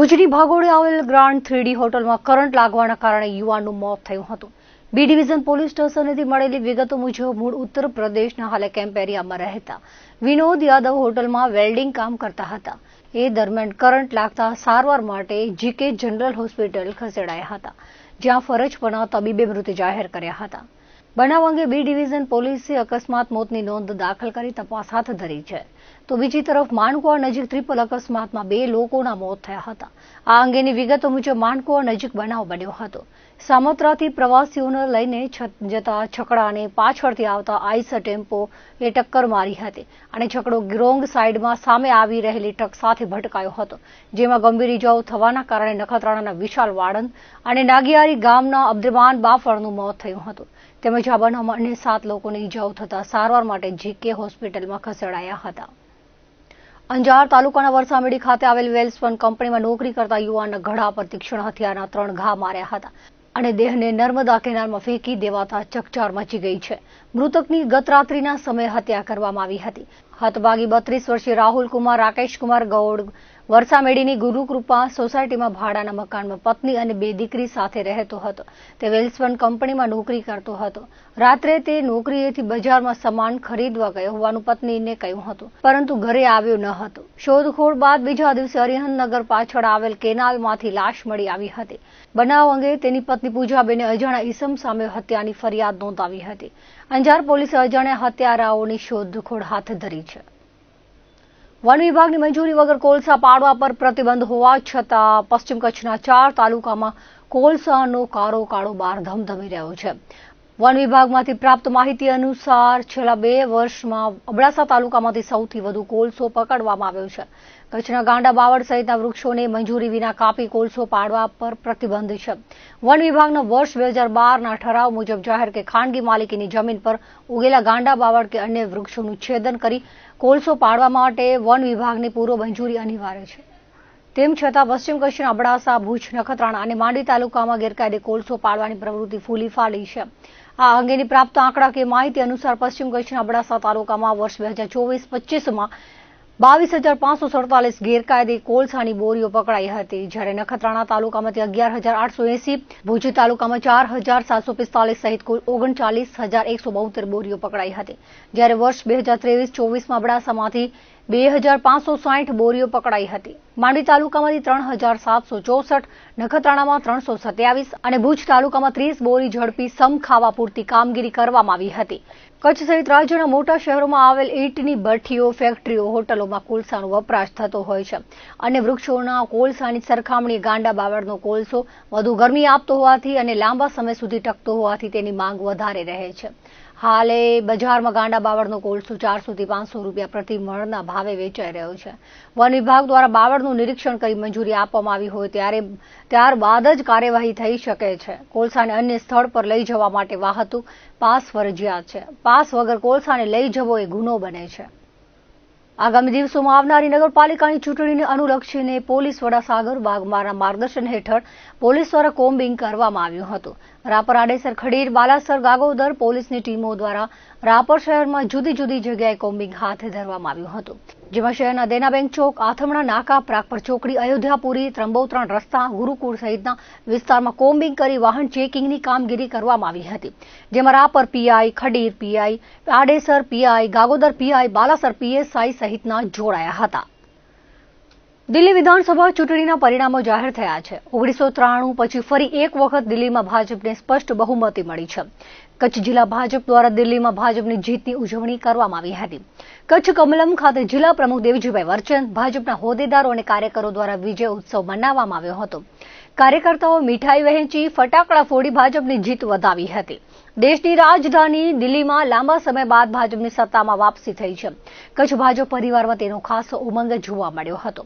ભુજની ભાગોળે આવેલ grand 3D હોટલમાં કરંટ લાગવાના કારણે યુવાનનું મોત થયું હતું। બી ડિવિઝન પોલીસ સ્ટેશનેથી મળેલી વિગતો મુજબ મૂળ ઉત્તર પ્રદેશના હાલે કેમ્પ એરિયામાં રહેતા વિનોદ યાદવ હોટલમાં વેલ્ડિંગ કામ કરતા હતા। એ દરમિયાન કરંટ લાગતા સારવાર માટે જીકે જનરલ હોસ્પિટલ ખસેડાયા હતા, જ્યાં ફરજ પરના તબીબે મૃત જાહેર કર્યા હતા। બનાવ અંગે બી ડિવિઝન પોલીસે અકસ્માત મોતની નોંધ દાખલ કરી તપાસ હાથ ધરી છે। તો બીજી તરફ માનકુવા નજીક ટ્રિપલ અકસ્માતમાં 2 લોકોના મોત થયા હતા। આ અંગેની વિગતો મુજબ માનકુવા નજીક બનાવ બન્યો હતો। સામત્રાથી પ્રવાસીઓને લઈને જતા છકડાને પાછળથી આવતા આઈસ ટેમ્પો એ ટક્કર મારી હતી અને છકડો રોંગ સાઈડમાં સામે આવી રહેલી ટ્રક સાથે ભટકાયો હતો, જેમાં ગંભીર ઇજાઓ થવાના કારણે નખત્રાણાના વિશાલ વાળંદ અને નાગિયારી ગામના અબ્દુરમાન બાફરનું મોત થયું હતું। તેમજ આ બનાવમાં અન્ય 7 લોકોને ઇજાઓ થતા સારવાર માટે જીકે હોસ્પિટલમાં ખસેડાયા હતા। અંજાર તાલુકાના વરસામેડી ખાતે આવેલ વેલ્સપન કંપનીમાં નોકરી કરતા યુવાનના ગળા પર તીક્ષ્ણ હથિયારના 3 ઘા માર્યા હતા અને દેહને નર્મદા કેનાલમાં ફેંકી દેવાતા ચકચાર મચી ગઈ છે। મૃતકની ગત રાત્રિના સમયે હત્યા કરવામાં આવી હતી। હતભાગી 32 વર્ષીય રાહુલ કુમાર રાકેશ કુમાર ગૌડ વરસામેડીની ગુરુકૃપા સોસાયટીમાં ભાડાના મકાનમાં પત્ની અને 2 દીકરી સાથે રહેતો હતો। તે વેલ્સપન કંપનીમાં નોકરી કરતો હતો। રાત્રે તે નોકરીએથી બજારમાં સામાન ખરીદવા ગયો હોવાનું પત્નીને કહ્યું હતું, પરંતુ ઘરે આવ્યો ન હતો। શોધખોળ બાદ બીજા દિવસે હરિહરનગર પાછળ આવેલ કેનાલમાંથી લાશ મળી આવી હતી। બનાવ અંગે તેની પત્ની પૂજાબેને અજાણ્યા ઈસમ સામે હત્યાની ફરિયાદ નોંધાવી હતી। અંજાર પોલીસે અજાણ્યા હત્યારાઓની શોધખોળ હાથ ધરી છે। વન વિભાગની મંજૂરી વગર કોલસા પાડવા પર પ્રતિબંધ હોવા છતાં પશ્ચિમ કચ્છના 4 તાલુકામાં કોલસાનો કાળો બાર ધમધમી રહ્યો છે। વન વિભાગમાંથી પ્રાપ્ત માહિતી અનુસાર છેલ્લા 2 વર્ષમાં અબડાસા તાલુકામાંથી સૌથી વધુ કોલસો પકડવામાં આવ્યો છે। કચ્છના ગાંડા બાવળ સહિતના વૃક્ષોને મંજૂરી વિના કાપી કોલસો પાડવા પર પ્રતિબંધ છે। વન વિભાગના વર્ષ 2012ના ઠરાવ મુજબ જાહેર કે ખાનગી માલિકીની જમીન પર ઉગેલા ગાંડા બાવળ કે અન્ય વૃક્ષોનું છેદન કરી કોલસો પાડવા માટે વન વિભાગની પૂર્વ મંજૂરી અનિવાર્ય છે। તેમ છતાં પશ્ચિમ કચ્છના અબડાસા, ભુજ, નખત્રાણા અને માંડવી તાલુકામાં ગેરકાયદે કોલસો પાડવાની પ્રવૃત્તિ ફૂલી ફાલી છે। આ અંગેની પ્રાપ્ત આંકડાકીય માહિતી અનુસાર પશ્ચિમ કચ્છના અબડાસા તાલુકામાં વર્ષ 2024-25માં 22,547 ગેરકાયદે કોલસાની બોરીઓ પકડાઈ હતી, જ્યારે નખત્રાણા તાલુકામાંથી 11,880, ભુજ તાલુકામાં 4,745 સહિત કુલ 39,172 બોરીઓ પકડાઈ હતી, જ્યારે વર્ષ 2023-24માં અબડાસામાંથી 2,560 બોરીઓ પકડાઈ હતી। માંડવી તાલુકામાંથી 3,764, નખત્રાણામાં 327 અને ભુજ તાલુકામાં 30 બોરી ઝડપી સમ ખાવા પૂરતી કામગીરી કરવામાં આવી હતી। કચ્છ સહિત રાજ્યના મોટા શહેરોમાં આવેલ ઈંટની ભઠ્ઠીઓ, ફેક્ટરીઓ, હોટલોમાં કોલસાનો વપરાશ થતો હોય છે અને વૃક્ષોના કોલસાની સરખામણીએ ગાંડા બાવળનો કોલસો વધુ ગરમી આપતો હોવાથી અને લાંબા સમય સુધી ટકતો હોવાથી તેની માંગ વધારે રહે છે। હાલે બજારમાં ગાંડા બાવળનો કોલસો 400 થી 500 રૂપિયા પ્રતિ મણના ભાવે વેચાઈ રહ્યો છે। વન વિભાગ દ્વારા બાવળનું નિરીક્ષણ કરી મંજૂરી આપવામાં આવી હોય ત્યારબાદ જ કાર્યવાહી થઈ શકે છે। કોલસાને અન્ય સ્થળ પર લઈ જવા માટે વાહતુક પાસ ફરજિયાત છે। પાસ વગર કોલસાને લઈ જવો એ ગુનો બને છે। આગામી દિવસોમાં આવનારી નગરપાલિકાની ચૂંટણીને અનુલક્ષીને પોલીસ વડા સાગર વાઘમારના માર્ગદર્શન હેઠળ પોલીસ દ્વારા કોમ્બિંગ કરવામાં આવ્યું હતું। રાપર, આડેસર, ખડીર, બાલાસર, ગાગોદર પોલીસની ટીમો દ્વારા રાપર શહેરમાં જુદી જુદી જગ્યાએ કોમ્બિંગ હાથ ધરવામાં આવ્યું હતું, જેમાં શહેરના દેનાબેંક ચોક, આથમણા નાકા, પ્રાગપર ચોકડી, અયોધ્યાપુરી, ત્રંબોત્રણ રસ્તા, ગુરુકુળ સહિતના વિસ્તારમાં કોમ્બિંગ કરી વાહન ચેકિંગની કામગીરી કરવામાં આવી હતી, જેમાં Rapar PI, Khadir PI, Adesar PI, Gagodar PI, Balasar PSI સહિતના જોડાયા હતા। દિલ્હી વિધાનસભા ચૂંટણીના પરિણામો જાહેર થયા છે। 1993 પછી ફરી એક વખત દિલ્હીમાં ભાજપને સ્પષ્ટ બહુમતી મળી છે। કચ્છ જિલ્લા ભાજપ દ્વારા દિલ્હીમાં ભાજપની જીતની ઉજવણી કરવામાં આવી હતી। કચ્છ કમલમ ખાતે જિલ્લા પ્રમુખ દેવજીભાઈ વર્ચન, ભાજપના હોદ્દેદારો અને કાર્યકરો દ્વારા વિજય ઉત્સવ મનાવવામાં આવ્યો હતો। કાર્યકર્તાઓ મીઠાઈ વહેંચી, ફટાકડા ફોડી ભાજપની જીત વધાવી હતી। દેશની રાજધાની દિલ્હીમાં લાંબા સમય બાદ ભાજપની સત્તામાં વાપસી થઈ છે। કચ્છ ભાજપ પરિવારમાં તેનો ખાસ ઉમંગ જોવા મળ્યો હતો।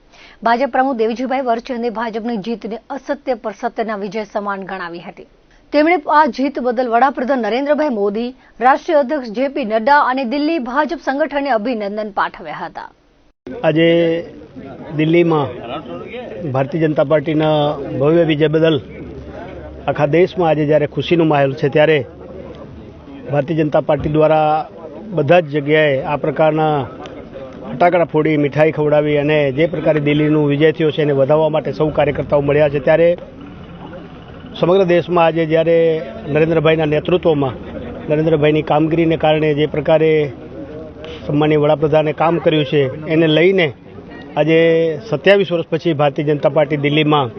ભાજપ પ્રમુખ દેવજીભાઈ વર્ચને ભાજપની જીતને અસત્ય પર સત્યના વિજય સમાન ગણાવી હતી। તેમણે આ જીત બદલ વડાપ્રધાન નરેન્દ્રભાઈ મોદી, રાષ્ટ્રીય અધ્યક્ષ જેપી નડ્ડા અને દિલ્હી ભાજપ સંગઠનને અભિનંદન પાઠવ્યા હતા। આજે દિલ્હીમાં ભારતીય જનતા પાર્ટીના ભવ્ય વિજય બદલ આખા દેશમાં આજે જ્યારે ખુશીનો માહોલ છે, ત્યારે ભારતીય જનતા પાર્ટી દ્વારા બધા જ જગ્યાએ આ પ્રકારના ફટાકડા ફોડી મીઠાઈ ખવડાવી અને જે પ્રકારે દિલ્હીનું વિજય થયો છે એને વધાવવા માટે સૌ કાર્યકર્તાઓ મળ્યા છે. ત્યારે સમગ્ર દેશમાં આજે જ્યારે નરેન્દ્રભાઈના નેતૃત્વમાં નરેન્દ્રભાઈની કામગીરીને કારણે જે પ્રકારે સન્માનીય વડાપ્રધાને કામ કર્યું છે એને લઈને આજે 27 વર્ષ પછી ભારતીય જનતા પાર્ટી દિલ્હીમાં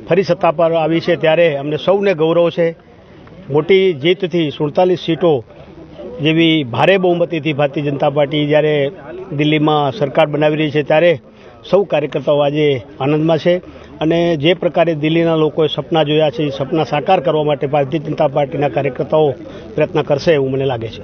ફરી સત્તા પર આવી છે. ત્યારે અમને સૌને ગૌરવ છે. મોટી જીતથી 47 સીટો જેવી ભારે બહુમતીથી ભારતીય જનતા પાર્ટી જ્યારે દિલ્હીમાં સરકાર બનાવી રહી છે ત્યારે સૌ કાર્યકર્તાઓ આજે આનંદમાં છે અને જે પ્રકારે દિલ્હીના લોકોએ સપના જોયા છે એ સપના સાકાર કરવા માટે ભારતીય જનતા પાર્ટીના કાર્યકર્તાઓ પ્રયત્ન કરશે એવું મને લાગે છે.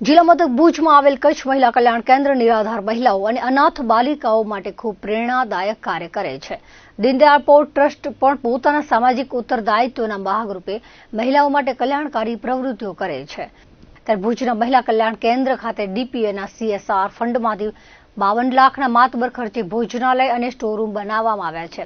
જિલ્લા મથક ભુજમાં આવેલ કચ્છ મહિલા કલ્યાણ કેન્દ્ર નિરાધાર મહિલાઓ અને અનાથ બાલિકાઓ માટે ખૂબ પ્રેરણાદાયક કાર્ય કરે છે. દીનદયાળ પોર્ટ ટ્રસ્ટ પણ પોતાના સામાજિક ઉત્તરદાયિત્વના ભાગરૂપે મહિલાઓ માટે કલ્યાણકારી પ્રવૃત્તિઓ કરે છે. ત્યારે ભુજના મહિલા કલ્યાણ કેન્દ્ર ખાતે ડીપીએના CSR ફંડમાંથી 52 લાખના માતબર ખર્ચે ભોજનાલય અને સ્ટોરરૂમ બનાવવામાં આવ્યા છે.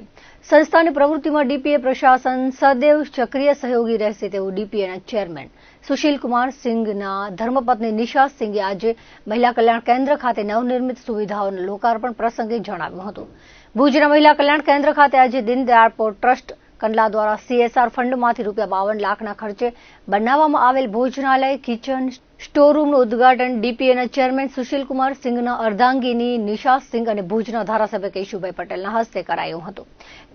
સંસ્થાની પ્રવૃત્તિમાં ડીપીએ પ્રશાસન સદૈવ સક્રિય સહયોગી રહેશે તેવું ડીપીએના ચેરમેન સુશીલ કુમાર સિંઘના ધર્મપત્ની નિશા સિંઘે આજે મહિલા કલ્યાણ કેન્દ્ર ખાતે નવનિર્મિત સુવિધાઓના લોકાર્પણ પ્રસંગે જણાવ્યું હતું. ભુજના મહિલા કલ્યાણ કેન્દ્ર ખાતે આજે દીનદયાળ પોર્ટ ટ્રસ્ટ કંડલા દ્વારા CSR ફંડમાંથી ₹52 લાખના ખર્ચે બનાવવામાં આવેલ ભોજનાલય કિચન સ્ટોરરૂમનું ઉદ્ઘાટન ડીપીએના ચેરમેન સુશીલ કુમાર સિંઘના અર્ધાંગીની નિશા સિંઘ અને ભુજના ધારાસભ્ય કેશુભાઈ પટેલના હસ્તે કરાયું હતું.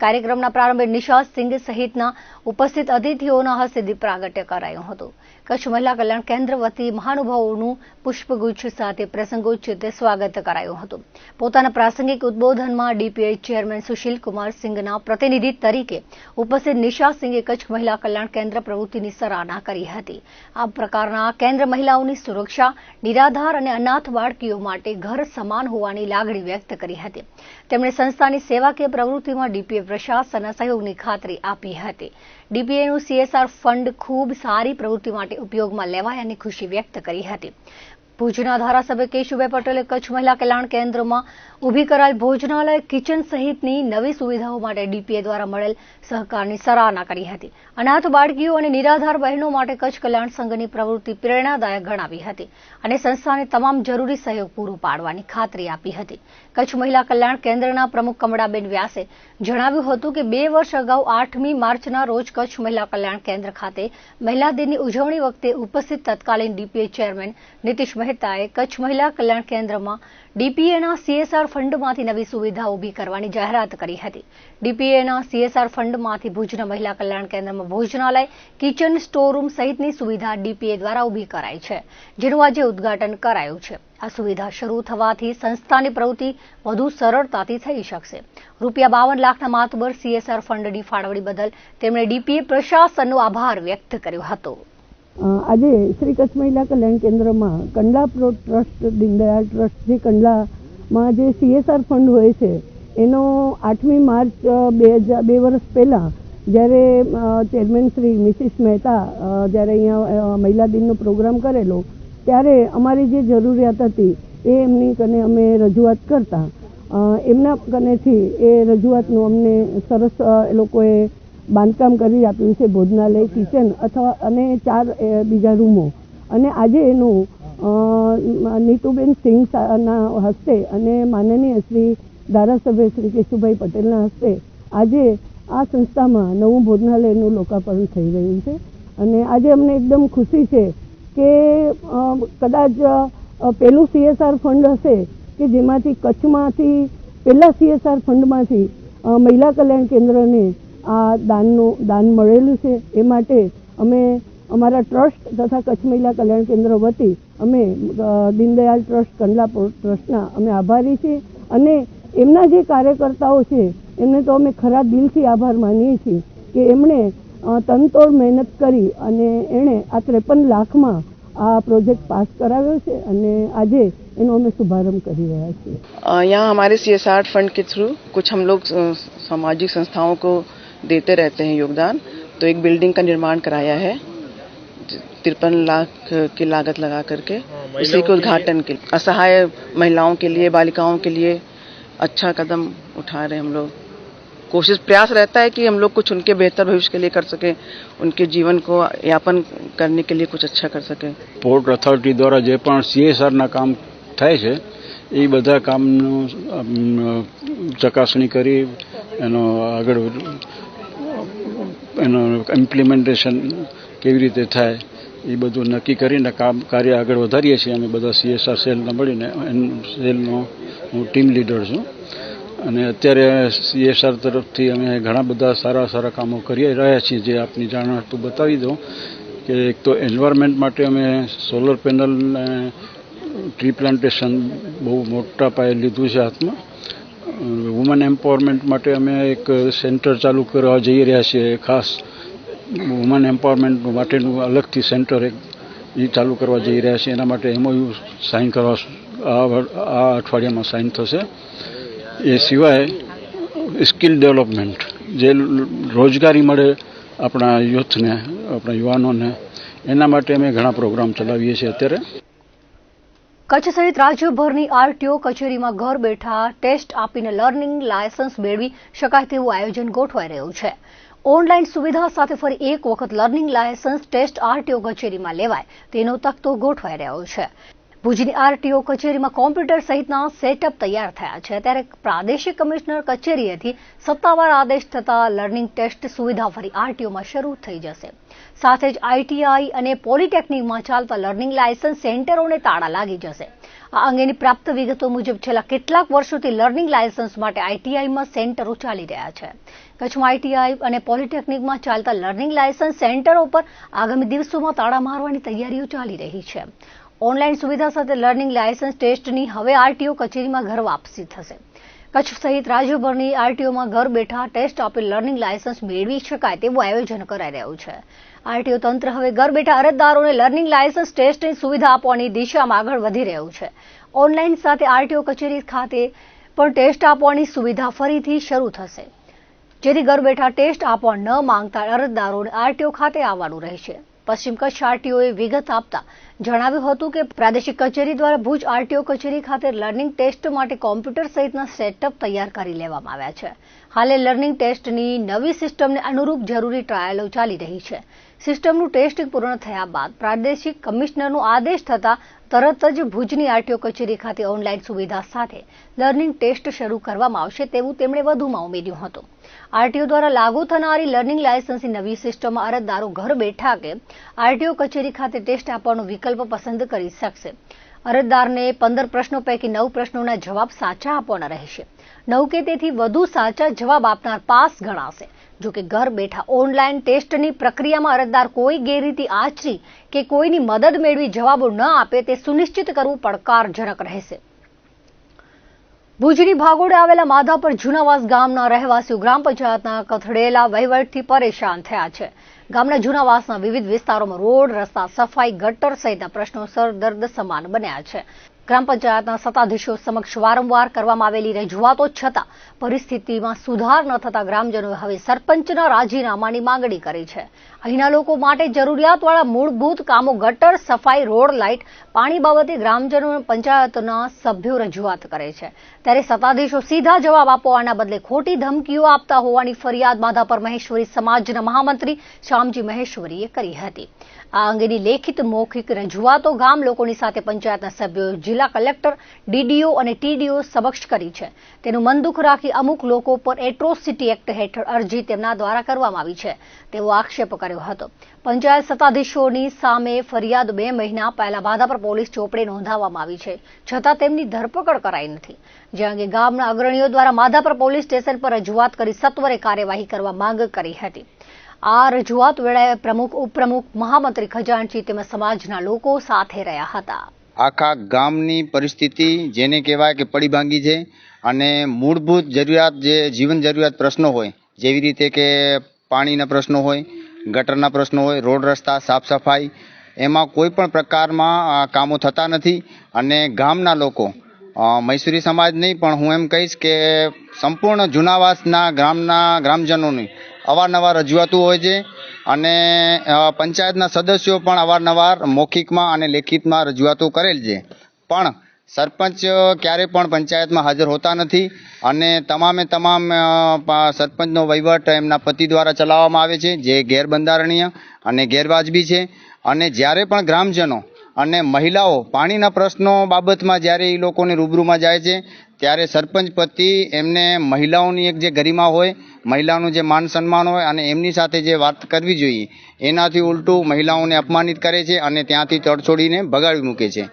કાર્યક્રમના પ્રારંભે નિશા સિંઘ સહિતના ઉપસ્થિત અતિથિઓના હસ્તે દીપ પ્રાગટ્ય કરાયું હતું. કચ્છ મહિલા કલ્યાણ કેન્દ્ર વતી મહાનુભાવોનું પુષ્પગુચ્છ સાથે પ્રસંગોચિત સ્વાગત કરાયું હતું. પોતાના પ્રાસંગિક ઉદબોધનમાં ડીપીએ ચેરમેન સુશીલ કુમાર સિંઘના પ્રતિનિધિ તરીકે ઉપસ્થિત નિશા સિંઘે કચ્છ મહિલા કલ્યાણ કેન્દ્ર પ્રવૃત્તિની સરાહના કરી હતી. આ પ્રકારના કેન્દ્ર મહિલાઓની સુરક્ષા, નિરાધાર અને અનાથ બાળકીઓ માટે ઘર સમાન હોવાની લાગણી વ્યક્ત કરી હતી. તેમણે સંસ્થાની સેવાકીય પ્રવૃત્તિમાં ડીપીએ પ્રશાસનના સહયોગની ખાતરી આપી હતી. ડીપીએનું CSR ફંડ ખૂબ સારી પ્રવૃત્તિ માટે ઉપયોગમાં લેવાયાની ખુશી વ્યક્ત કરી હતી. ભુજના ધારાસભ્ય કેશુભાઈ પટેલે કચ્છ મહિલા કલ્યાણ કેન્દ્રમાં ઊભી કરાયેલ ભોજનાલય કિચન સહિતની નવી સુવિધાઓ માટે ડીપીએ દ્વારા મળેલ સહકારની સરાહના કરી હતી. અનાથ બાળકીઓ અને નિરાધાર બહેનો માટે કચ્છ કલ્યાણ સંઘની પ્રવૃત્તિ પ્રેરણાદાયક ગણાવી હતી અને સંસ્થાને તમામ જરૂરી સહયોગ પૂરો પાડવાની ખાતરી આપી હતી. કચ્છ મહિલા કલ્યાણ કેન્દ્રના પ્રમુખ કમળાબેન વ્યાસે જણાવ્યું હતું કે 2 વર્ષ અગાઉ 8મી માર્ચના રોજ કચ્છ મહિલા કલ્યાણ કેન્દ્ર ખાતે મહિલા દિનની ઉજવણી વખતે ઉપસ્થિત તત્કાલીન ડીપીએ ચેરમેન નીતિશ મહેતાએ કચ્છ મહિલા કલ્યાણ કેન્દ્રમાં ડીપીએના CSR ફંડમાંથી નવી સુવિધા ઊભી કરવાની જાહેરાત કરી હતી. ડીપીએના CSR ફંડમાંથી ભુજના મહિલા કલ્યાણ કેન્દ્રમાં ભોજનાલય, કિચન, સ્ટોરરૂમ સહિતની સુવિધા ડીપીએ દ્વારા ઊભી કરાઈ છે, જેનું આજે ઉદ્ઘાટન કરાયું છે. આ સુવિધા શરૂ થવાથી સંસ્થાની પ્રવૃત્તિ વધુ સરળતાથી થઈ શકશે. ₹52 લાખના માતબર CSR ફંડની ફાળવણી બદલ તેમણે ડીપીએ પ્રશાસનનો આભાર વ્યક્ત કર્યો હતો. આજે શ્રી કચ્છ મહિલા કલ્યાણ કેન્દ્રમાં Kandla port trust, Deendayal trust જે કંડલામાં જે CSR ફંડ હોય છે એનો 8મી માર્ચ 2 વર્ષ પહેલાં જ્યારે ચેરમેન શ્રી મિસિસ મહેતા જ્યારે અહીંયા મહિલા દિનનો પ્રોગ્રામ કરેલો ત્યારે અમારી જે જરૂરિયાત હતી એ એમની કને અમે રજૂઆત કરતા એમના કનેથી એ રજૂઆતનું અમને સરસ એ લોકોએ બાંધકામ કરી આપ્યું છે. ભોજનાલય, કિચન અથવા અને 4 બીજા રૂમો અને આજે એનું નીતુબેન સિંઘના હસ્તે અને માનનીય શ્રી ધારાસભ્ય શ્રી કેશુભાઈ પટેલના હસ્તે આજે આ સંસ્થામાં નવું ભોજનાલયનું લોકાર્પણ થઈ રહ્યું છે અને આજે અમને એકદમ ખુશી છે કે કદાચ પહેલું CSR ફંડ હશે કે જેમાંથી કચ્છમાંથી પહેલા CSR ફંડમાંથી મહિલા કલ્યાણ કેન્દ્રને આ દાન મળેલું છે. એ માટે અમે અમારા ટ્રસ્ટ તથા કચ્છ મહિલા કલ્યાણ કેન્દ્ર વતી અમે દીનદયાળ ટ્રસ્ટ, કંડલા પોર્ટ ટ્રસ્ટના અમે આભારી છીએ અને એમના જે કાર્યકર્તાઓ છે એમને તો અમે ખરા દિલથી આભાર માનીએ છીએ કે એમણે તનતોડ મહેનત કરી અને એણે આ 53 લાખમાં આ પ્રોજેક્ટ પાસ कराव्યો છે અને આજે એનો અમે શુભારંभ કરી રહ્યા છીએ. यहाँ हमारे CSR फंड के थ्रू कुछ हम लोग सामाजिक संस्थाओं को देते रहते हैं योगदान. तो एक बिल्डिंग का निर्माण कराया है 53 लाख की लागत लगा करके. उसी के उद्घाटन के असहाय महिलाओं के लिए, बालिकाओं के लिए अच्छा कदम उठा रहे हम लोग. कोशिश प्रयास रहता है कि हम लोग कुछ उनके बेहतर भविष्य के लिए कर सकें, उनके जीवन को यापन करने के लिए कुछ अच्छा कर सकें. પોર્ટ ઓથોરિટી દ્વારા જે પણ CSRના કામ થાય છે એ બધા કામનું ચકાસણી કરી એનો આગળ એનો ઇમ્પ્લિમેન્ટેશન કેવી રીતે થાય એ બધું નક્કી કરીને કાર્ય આગળ વધારીએ છીએ. અમે બધા CSR સેલને મળીને સેલનો હું ટીમ લીડર છું અને અત્યારે CSR તરફથી અમે ઘણા બધા સારા કામો કરી રહ્યા છીએ. જે આપની જાણ બતાવી દઉં કે એક તો એન્વાયરમેન્ટ માટે અમે સોલર પેનલ ટ્રી પ્લાન્ટેશન બહુ મોટા પાયે લીધું છે હાથમાં. વુમન એમ્પાવરમેન્ટ માટે અમે એક સેન્ટર ચાલુ કરવા જઈ રહ્યા છીએ. ખાસ વુમન એમ્પાવરમેન્ટ માટેનું અલગથી સેન્ટર એક એ ચાલુ કરવા જઈ રહ્યા છીએ. એના માટે MOU સાઇન કરવા આ અઠવાડિયામાં સાઇન થશે. એ સિવાય સ્કિલ ડેવલપમેન્ટ, જે રોજગારી મળે આપણા યુથને, આપણા યુવાનોને, એના માટે અમે ઘણા પ્રોગ્રામ ચલાવીએ છીએ અત્યારે. કચ્છ સહિત રાજ્યભરની RTO કચેરીમાં ઘર બેઠા ટેસ્ટ આપીને લર્નિંગ લાયસન્સ મેળવી શકાય તેવું આયોજન ગોઠવાઈ રહ્યું છે. ઓનલાઈન સુવિધા સાથે ફરી એક વખત લર્નિંગ લાયસન્સ ટેસ્ટ RTO કચેરીમાં લેવાય તેનો તકતો ગોઠવાઈ રહ્યો છે. ભુજની RTO કચેરીમાં કોમ્પ્યુટર સહિતના સેટઅપ તૈયાર થયા છે. ત્યારે પ્રાદેશિક કમિશનર કચેરીએથી સત્તાવાર આદેશ થતા લર્નિંગ ટેસ્ટ સુવિધા ફરી RTOમાં શરૂ થઈ જશે. સાથે જ ITI અને પોલિટેકનિકમાં ચાલતા લર્નિંગ લાયસન્સ સેન્ટરોને તાળા લાગી જશે. આ અંગેની પ્રાપ્ત વિગતો મુજબ છેલ્લા કેટલાક વર્ષોથી લર્નિંગ લાયસન્સ માટે ITIમાં સેન્ટરો ચાલી રહ્યા છે. કચ્છમાં ITI અને પોલિટેકનિકમાં ચાલતા લર્નિંગ લાયસન્સ સેન્ટરો પર આગામી દિવસોમાં તાળા મારવાની તૈયારીઓ ચાલી રહી છે. ઓનલાઈન સુવિધા સાથે લર્નિંગ લાયસન્સ ટેસ્ટની હવે RTO કચેરીમાં ઘર વાપસી થશે. કચ્છ સહિત રાજ્યભરની RTOમાં ઘર બેઠા ટેસ્ટ આપી લર્નિંગ લાયસન્સ મેળવી શકાય તેવું આયોજન કરાઈ રહ્યું છે. RTO તંત્ર હવે ઘર બેઠા અરજદારોને લર્નિંગ લાયસન્સ ટેસ્ટની સુવિધા આપવાની દિશામાં આગળ વધી રહ્યું છે. ઓનલાઈન સાથે RTO કચેરી ખાતે પણ ટેસ્ટ આપવાની સુવિધા ફરીથી શરૂ થશે, જેથી ઘર બેઠા ટેસ્ટ આપવા ન માંગતા અરજદારોને RTO ખાતે આવવાનું રહેશે. પશ્ચિમ કચ્છ RTOએ વિગત આપતા જણાવ્યું હતું કે પ્રાદેશિક કચેરી દ્વારા ભુજ RTO કચેરી ખાતે લર્નિંગ ટેસ્ટ માટે કોમ્પ્યુટર સહિતના સેટઅપ તૈયાર કરી લેવામાં આવ્યા છે. હાલે લર્નિંગ ટેસ્ટની નવી સિસ્ટમને અનુરૂપ જરૂરી ટ્રાયલો ચાલી રહી છે. સિસ્ટમનું ટેસ્ટિંગ પૂર્ણ થયા બાદ પ્રાદેશિક કમિશનરનો આદેશ થતા તરત જ ભુજની RTO કચેરી ખાતે ઓનલાઈન સુવિધા સાથે લર્નિંગ ટેસ્ટ શરૂ કરવામાં આવશે તેવું તેમણે વધુમાં ઉમેર્યું હતું. RTO દ્વારા લાગુ થનારી લર્નિંગ લાયસન્સની નવી સિસ્ટમમાં અરજદારો ઘર બેઠા કે RTO કચેરી ખાતે ટેસ્ટ આપવાનો વિકલ્પ પસંદ કરી શકશે. અરજદારને 15 પ્રશ્નો પૈકી 9 પ્રશ્નોના જવાબ સાચા આપવાના રહેશે. 9 કે તેથી વધુ સાચા જવાબ આપનાર પાસ ગણાશે. જો કે ઘર બેઠા ઓનલાઈન ટેસ્ટની પ્રક્રિયામાં અરજદાર કોઈ ગેરરીતિ આચરી કે કોઈની મદદ મેળવી જવાબો ન આપે તે સુનિશ્ચિત કરવું પડકારજનક રહેશે. ભુજની ભાગોળે આવેલા માધાપર જૂનાવાસ ગામના રહેવાસીઓ ગ્રામ પંચાયતના કથળેલા વહીવટથી પરેશાન થયા છે. ગામના જૂનાવાસના વિવિધ વિસ્તારોમાં રોડ, રસ્તા, સફાઈ, ગટર સહિતના પ્રશ્નો સરદર્દ સમાન બન્યા છે. ગ્રામ પંચાયતના સત્તાધીશો સમક્ષ વારંવાર કરવામાં આવેલી રજૂઆતો છતાં પરિસ્થિતિમાં સુધાર ન થતા ગ્રામજનોએ હવે સરપંચના રાજીનામાની માંગણી કરી છે. અહીંના લોકો માટે જરૂરિયાતવાળા મૂળભૂત કામો, ગટર, સફાઈ, રોડ, લાઇટ, પાણી બાબતે ગ્રામજનો પંચાયતના સભ્યો રજૂઆત કરે છે. ત્યારે સત્તાધીશો સીધા જવાબ આપવાના બદલે ખોટી ધમકીઓ આપતા હોવાની ફરિયાદ માધાપર મહેશ્વરી સમાજના મહામંત્રી શ્યામજી મહેશ્વરીએ કરી હતી. આ અંગેની લેખિત મૌખિક રજૂઆતો ગામ લોકોની સાથે પંચાયતના સભ્યોએ જિલ્લા કલેક્ટર, DDO અને TDO સમક્ષ કરી છે. તેનું મન દુઃખ રાખી અમુક લોકો પર એટ્રોસિટી એક્ટ હેઠળ અરજી તેમના દ્વારા કરવામાં આવી છે તેવો આક્ષેપ કર્યો હતો. પંચાયત સત્તાધીશોની સામે ફરિયાદ 2 મહિના પહેલા માધાપર પોલીસ ચોપડે નોંધાવવામાં આવી છે, છતાં તેમની ધરપકડ કરાઈ નથી. જે અંગે ગામના અગ્રણીઓ દ્વારા માધાપર પોલીસ સ્ટેશન પર રજૂઆત કરી સત્વરે કાર્યવાહી કરવા માંગ કરી હતી. આ રજૂઆત વેળાએ પ્રમુખ, ઉપપ્રમુખ, મહામંત્રી, ખજાનચી તેમજ સમાજના લોકો સાથે રહ્યા હતા. આખા ગામની પરિસ્થિતિ જેને કહેવાય કે પડી ભાંગી છે અને મૂળભૂત જરૂરિયાત, જે જીવન જરૂરિયાત પ્રશ્નો હોય, જેવી રીતે કે પાણીના પ્રશ્નો હોય, ગટરના પ્રશ્નો હોય, રોડ રસ્તા, સાફ સફાઈ, એમાં કોઈ પણ પ્રકારમાં કામો થતા નથી. અને ગામના લોકો, મૈસુરી સમાજ નહીં પણ હું એમ કહીશ કે સંપૂર્ણ જૂનાવાસના ગ્રામજનોની અવારનવાર રજૂઆતો હોય છે અને પંચાયતના સદસ્યો પણ અવારનવાર મૌખિકમાં અને લેખિતમાં રજૂઆતો કરેલ છે, પણ સરપંચ ક્યારેય પણ પંચાયતમાં હાજર હોતા નથી. અને તમામ સરપંચનો વહીવટ એમના પતિ દ્વારા ચલાવવામાં આવે છે, જે ગેરબંધારણીય અને ગેરવાજબી છે. અને જ્યારે પણ ગ્રામજનો અને મહિલાઓ પાણીના પ્રશ્નો બાબતમાં જ્યારે એ લોકોને રૂબરૂમાં જાય છે ત્યારે સરપંચ પતિ એમને મહિલાઓની એક જે ગરિમા હોય, મહિલાઓનું જે માન સન્માન હોય અને એમની સાથે જે વાત કરવી જોઈએ એનાથી ઉલટું મહિલાઓને અપમાનિત કરે છે અને ત્યાંથી તડછોડીને ભગાડી મૂકે છે.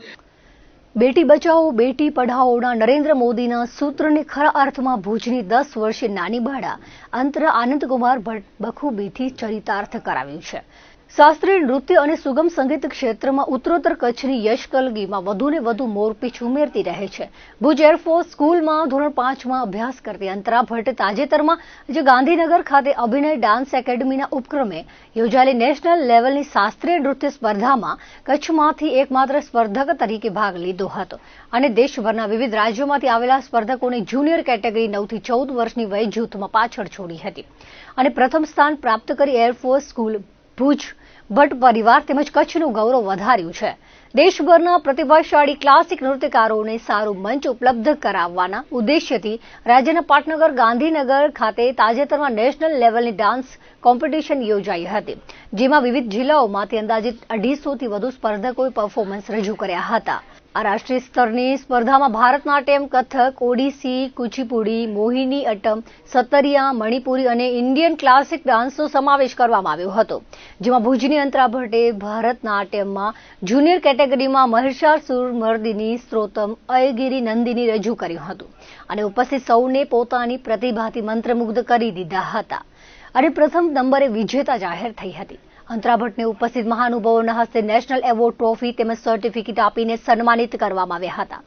બેટી બચાવો બેટી પઢાઓના નરેન્દ્ર મોદીના સૂત્રને ખરા અર્થમાં ભુજની 10 વર્ષીય નાની બાળા અંતરા આનંદકુમાર ભટ્ટ બખૂબીથી ચરિતાર્થ કરાવ્યું છે. શાસ્ત્રીય નૃત્ય અને સુગમ સંગીત ક્ષેત્રમાં ઉત્તરોત્તર કચ્છની યશકલગીમાં વધુને વધુ મોરપીંછ ઉમેરતી રહે છે. ભુજ એરફોર્સ સ્કૂલમાં ધોરણ 5માં અભ્યાસ કરતી અંતરા ભટ્ટ તાજેતરમાં જે ગાંધીનગર ખાતે અભિનય ડાન્સ એકેડમીના ઉપક્રમે યોજાયેલી નેશનલ લેવલની શાસ્ત્રીય નૃત્ય સ્પર્ધામાં કચ્છમાંથી એકમાત્ર સ્પર્ધક તરીકે ભાગ લીધો હતો અને દેશભરના વિવિધ રાજ્યોમાંથી આવેલા સ્પર્ધકોને જુનિયર કેટેગરી 9 થી 14 વર્ષની વય જૂથમાં પાછળ છોડી હતી અને પ્રથમ સ્થાન પ્રાપ્ત કરી એરફોર્સ સ્કૂલ ભુજ ભટ્ટ પરિવાર તેમજ કચ્છનું ગૌરવ વધાર્યું છે. દેશભરના પ્રતિભાશાળી ક્લાસિક નૃત્યકારોને સારું મંચ ઉપલબ્ધ કરાવવાના ઉદ્દેશ્યથી રાજ્યના પાટનગર ગાંધીનગર ખાતે તાજેતરમાં નેશનલ લેવલની ડાન્સ કોમ્પિટિશન યોજાઈ હતી, જેમાં વિવિધ જિલ્લાઓમાંથી અંદાજિત 250 થી વધુ સ્પર્ધકોએ પરફોર્મન્સ રજૂ કર્યા હતા. આ રાષ્ટ્રીય સ્તરની સ્પર્ધામાં ભારતનાટ્યમ, કથક, ઓડિસી, કુચીપુડી, મોહિની અટ્ટમ, સતરિયા, મણિપુરી અને ઇન્ડિયન ક્લાસિક ડાન્સનો સમાવેશ કરવામાં આવ્યો હતો, જેમાં ભુજની અંતરા ભટ્ટે ભરતનાટ્યમમાં જુનિયર કેટેગરીમાં મહિષાસુર મર્દિની સ્ત્રોતમ અયગિરી નંદિની રજૂ કર્યું હતું અને ઉપસ્થિત સૌને પોતાની પ્રતિભાથી મંત્રમુગ્ધ કરી દીધા હતા અને પ્રથમ નંબરે વિજેતા જાહેર થઈ હતી. અંતરા ભટ્ટને ઉપસ્થિત મહાનુભાવોના હસ્તે નેશનલ એવોર્ડ ટ્રોફી તેમજ સર્ટિફિકેટ આપીને સન્માનિત કરવામાં આવ્યા હતા.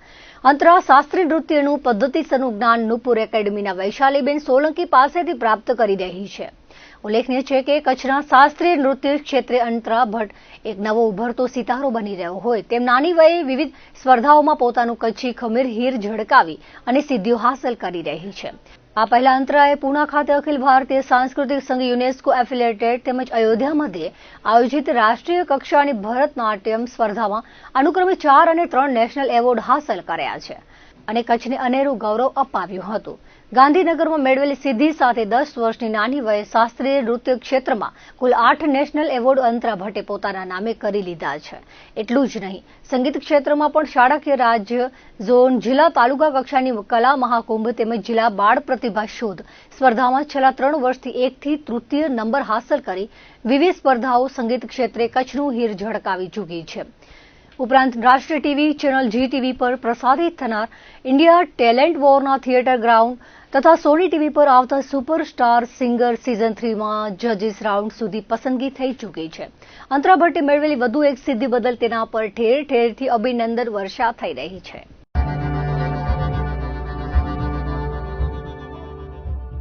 અંતરા શાસ્ત્રીય નૃત્યનું પદ્ધતિસરનું જ્ઞાન નુપુર એકેડમીના વૈશાલીબેન સોલંકી પાસેથી પ્રાપ્ત કરી રહી છે. ઉલ્લેખનીય છે કે કચ્છના શાસ્ત્રીય નૃત્ય ક્ષેત્રે અંતરા ભટ્ટ એક નવો ઉભરતો સિતારો બની રહ્યો હોય તેમ નાની વયે વિવિધ સ્પર્ધાઓમાં પોતાનું કચ્છી ખમીર હીર ઝળકાવી અને સિદ્ધિઓ હાંસલ કરી રહી છે. આ પહેલા અંતરાએ પૂના ખાતે અખિલ ભારતીય સાંસ્કૃતિક સંઘ યુનેસ્કો એફિલિએટેડ તેમજ અયોધ્યા મધ્યે આયોજિત રાષ્ટ્રીય કક્ષાની ભરતનાટ્યમ સ્પર્ધામાં અનુક્રમે 4 અને 3 નેશનલ એવોર્ડ હાંસલ કર્યા છે અને કચ્છને અનેરું ગૌરવ અપાવ્યું હતું. ગાંધીનગરમાં મેળવેલી સિદ્ધિ સાથે 10 વર્ષની નાની વયે શાસ્ત્રીય નૃત્ય ક્ષેત્રમાં કુલ 8 નેશનલ એવોર્ડ અંતરા ભટ્ટે પોતાના નામે કરી લીધા છે. એટલું જ નહીં, સંગીત ક્ષેત્રમાં પણ શાળાકીય રાજ્ય, ઝોન, જિલ્લા, તાલુકા કક્ષાની કલા મહાકુંભ તેમજ જિલ્લા બાળ પ્રતિભા શોધ સ્પર્ધામાં છેલ્લા 3 વર્ષથી 1 થી તૃતીય નંબર હાંસલ કરી વિવિધ સ્પર્ધાઓ સંગીત ક્ષેત્રે કચ્છનું હીર ઝળકાવી ચૂકી છે. ઉપરાંત રાષ્ટ્રીય ટીવી ચેનલ GTV પર પ્રસારિત થનાર ઇન્ડિયા ટેલેન્ટ વોરના થિયેટર ગ્રાઉન્ડ તથા સોની ટીવી પર આવતા સુપરસ્ટાર સિંગર સિઝન 3માં જજીસ રાઉન્ડ સુધી પસંદગી થઈ ચૂકી છે. અંતરા ભટ્ટે મેળવેલી વધુ એક સિદ્ધિ બદલ તેના પર ઠેર ઠેરથી અભિનંદન વર્ષા થઈ રહી છે.